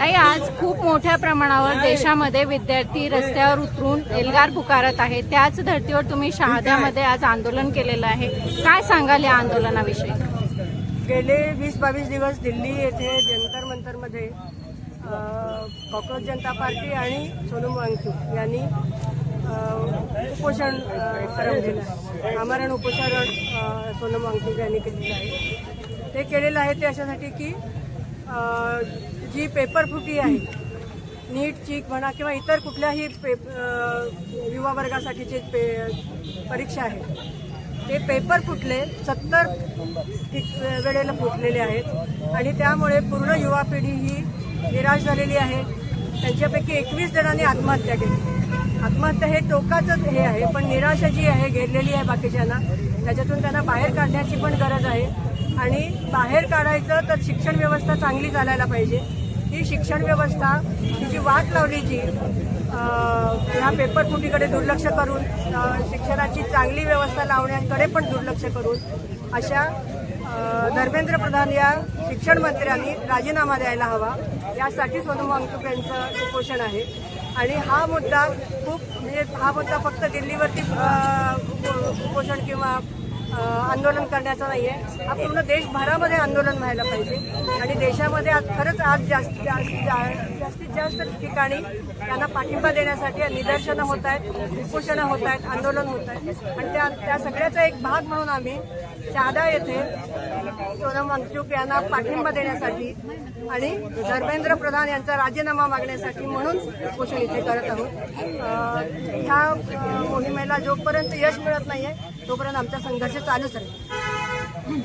ताई, आज खूप मोठ्या प्रमाणावर देशामध्ये विद्यार्थी रस्त्यावर उतरून एल्गार पुकारत आहेत. त्याच धर्तीवर तुम्ही शहाद्यामध्ये आज आंदोलन केलेलं आहे. काय सांगाल या आंदोलनाविषयी? गेले 20-22 दिवस दिल्ली येथे जंतर मंतरमध्ये कॉक्रोच जनता पार्टी आणि सोनम वांगचुक यांनी उपोषण करवलेलं आहे. आमरण उपोषण सोनम वांगचुक यांनी केलेलं आहे. ते केलेलं आहे ते अशासाठी की जी पेपर फुटी आहे, नीट चीक म्हणा किंवा इतर कुठल्याही युवा वर्गासाठीचे परीक्षा आहे, ते पेपर फुटले 70 वेळेला फुटलेले आहेत आणि त्यामुळे पूर्ण युवा पिढी ही निराश झालेली आहे. त्यांच्यापैकी 21 जणांनी आत्महत्या केली. आत्महत्या हे टोकाचंच हे आहे, पण निराशा जी आहे घेरलेली आहे बाकीच्यांना, त्याच्यातून त्यांना बाहेर काढण्याची पण गरज आहे. आणि बाहेर काढायचं तर शिक्षण व्यवस्था चांगली चालायला पाहिजे. ही शिक्षण व्यवस्था तिची वाट लावली जी ह्या पेपर फुटीकडे दुर्लक्ष करून शिक्षणाची चांगली व्यवस्था लावण्याकडे पण दुर्लक्ष करून अशा धर्मेंद्र प्रधान या शिक्षण मंत्र्यांनी राजीनामा द्यायला हवा, यासाठी सोनम वांगचुक यांचं उपोषण आहे. आणि हा मुद्दा हा मुद्दा फक्त दिल्लीवरती उपोषण किंवा आंदोलन करण्याचा नाही आहे. हा पूर्ण देशभरामध्ये आंदोलन व्हायला पाहिजे आणि देशामध्ये खरंच आज जास्तीत जास्त ठिकाणी त्यांना पाठिंबा देण्यासाठी निदर्शनं होत आहेत, उपोषणं होत आहेत, आंदोलन होत आहेत. आणि त्या सगळ्याचा एक भाग म्हणून आम्ही शहादा येथे सोनम वांगचुक यांना पाठिंबा देण्यासाठी आणि धर्मेंद्र प्रधान यांचा राजीनामा मागण्यासाठी म्हणून उपोषण इथे करत आहोत. ह्या मोहिमेला जोपर्यंत यश मिळत नाहीये तोपर्यंत आमचा संघर्ष चालूच राहील.